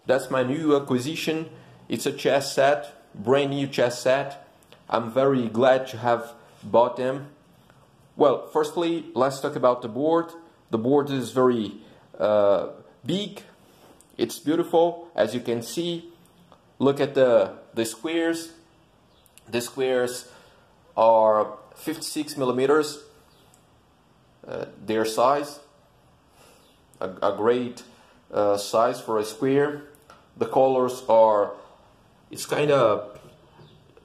That's my new acquisition. It's a chess set, brand new chess set. I'm very glad to have bought them. Well, firstly, let's talk about the board. The board is very big. It's beautiful, as you can see. Look at the squares. The squares are 56 millimeters. Their size, a great size for a square. The colors are, it's kind of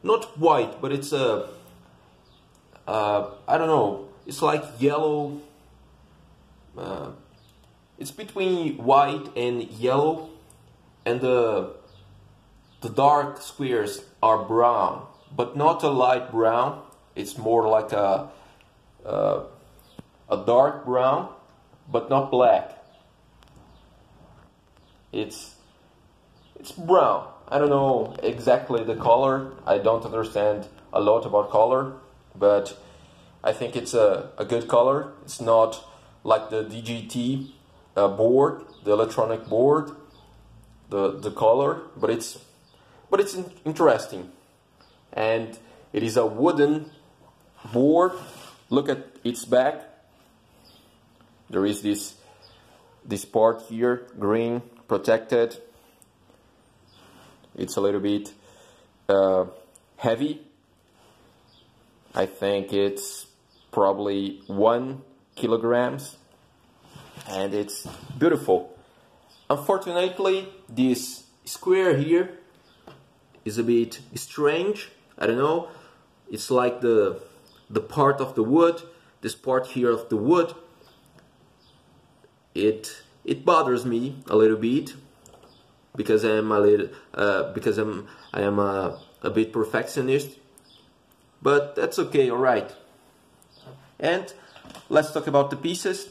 not white, but it's a I don't know, it's like yellow. It's between white and yellow, and the dark squares are brown, but not a light brown. It's more like a dark brown, but not black. It's brown. I don't know exactly the color. I don't understand a lot about color, but I think it's a good color. It's not like the DGT board, the electronic board, the color, but it's interesting. And it is a wooden board. Look at its back. There is this part here, green, protected. It's a little bit heavy. I think it's probably 1 kilogram, and it's beautiful. Unfortunately, this square here is a bit strange. I don't know. It's like the part of the wood, this part here of the wood. It bothers me a little bit because I am a bit perfectionist, but that's okay, all right. And let's talk about the pieces.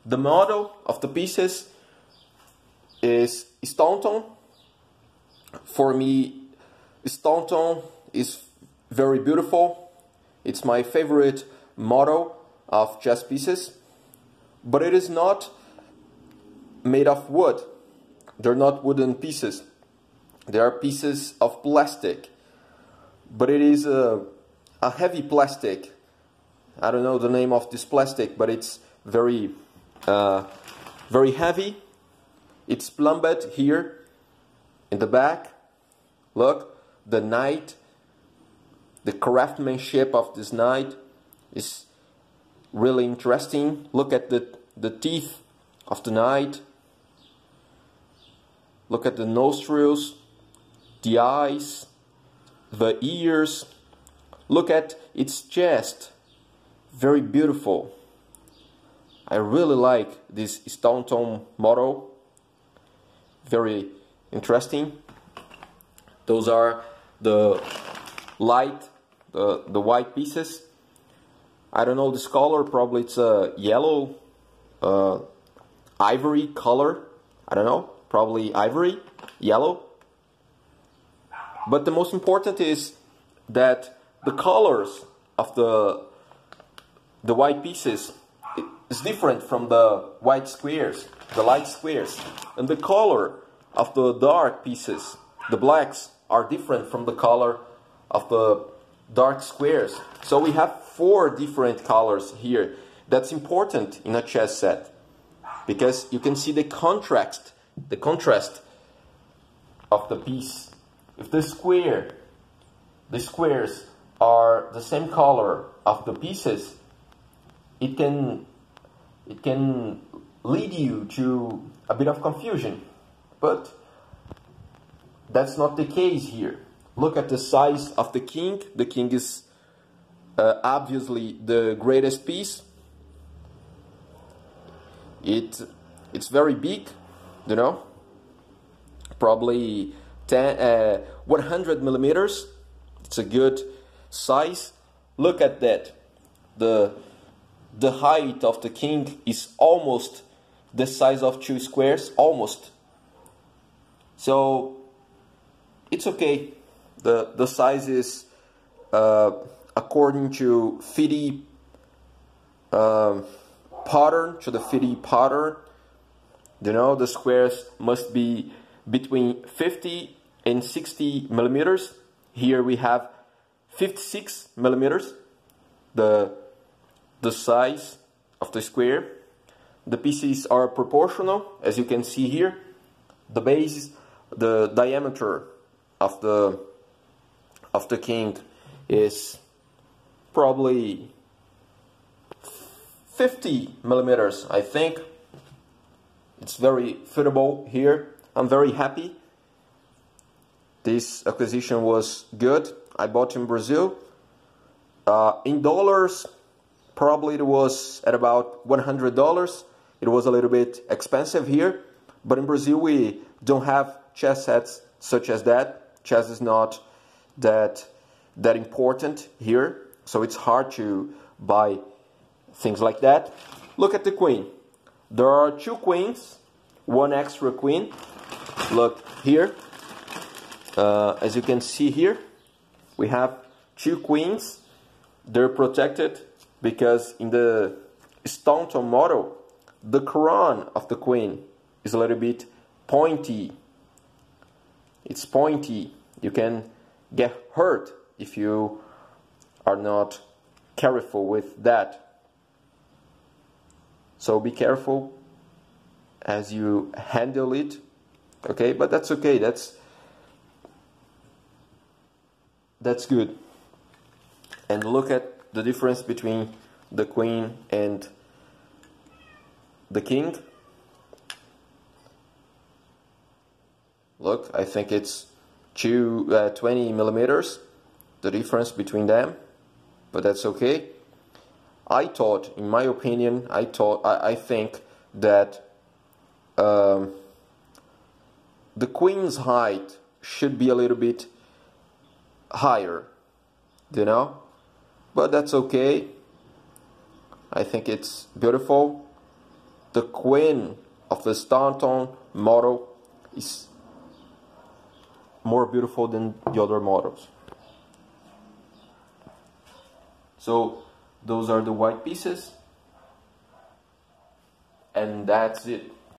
The model of the pieces is Staunton. For me, Staunton is very beautiful. It's my favorite model of chess pieces, but it is not made of wood. They're not wooden pieces. They are pieces of plastic, but it is a heavy plastic. I don't know the name of this plastic, but it's very heavy. It's plumbed here in the back. Look, the knight, the craftsmanship of this knight is really interesting. Look at the teeth of the knight. Look at the nostrils, the eyes, the ears. Look at its chest. Very beautiful. I really like this Staunton model. Very interesting. Those are the light, the white pieces. I don't know this color. Probably it's a yellow, ivory color. I don't know. Probably ivory, yellow. But the most important is that the colors of the white pieces is different from the white squares, the light squares. And the color of the dark pieces, the blacks, are different from the color of the dark squares. So we have 4 different colors here. That's important in a chess set, because you can see the contrast of the piece. If the squares are the same color of the pieces, it can lead you to a bit of confusion. But that's not the case here. Look at the size of the king. The king is obviously the greatest piece. It's very big, you know, probably 100 millimeters. It's a good size. Look at that. The height of the king is almost the size of 2 squares, almost. So it's okay. The size is according to FIDE pattern, to the FIDE pattern. You know, the squares must be between 50 and 60 millimeters. Here we have 56 millimeters, the size of the square. The pieces are proportional, as you can see here. The base, the diameter of the king is probably 50 millimeters, I think. It's very fitable here. I'm very happy. This acquisition was good. I bought in Brazil. In dollars, probably it was at about $100. It was a little bit expensive here, but in Brazil we don't have chess sets such as that. Chess is not that important here, so it's hard to buy things like that. Look at the queen. There are 2 queens, 1 extra queen. Look here. As you can see here, we have 2 queens. They're protected because in the Staunton model, the crown of the queen is a little bit pointy. It's pointy. You can get hurt if you are not careful with that. So be careful as you handle it. Okay, but that's okay. That's good. And look at the difference between the queen and the king. Look, I think it's 20 millimeters, the difference between them, but that's okay. I thought, in my opinion, I think that the queen's height should be a little bit higher, you know, but that's okay. I think it's beautiful. The queen of the Staunton model is more beautiful than the other models. So those are the white pieces, and that's it.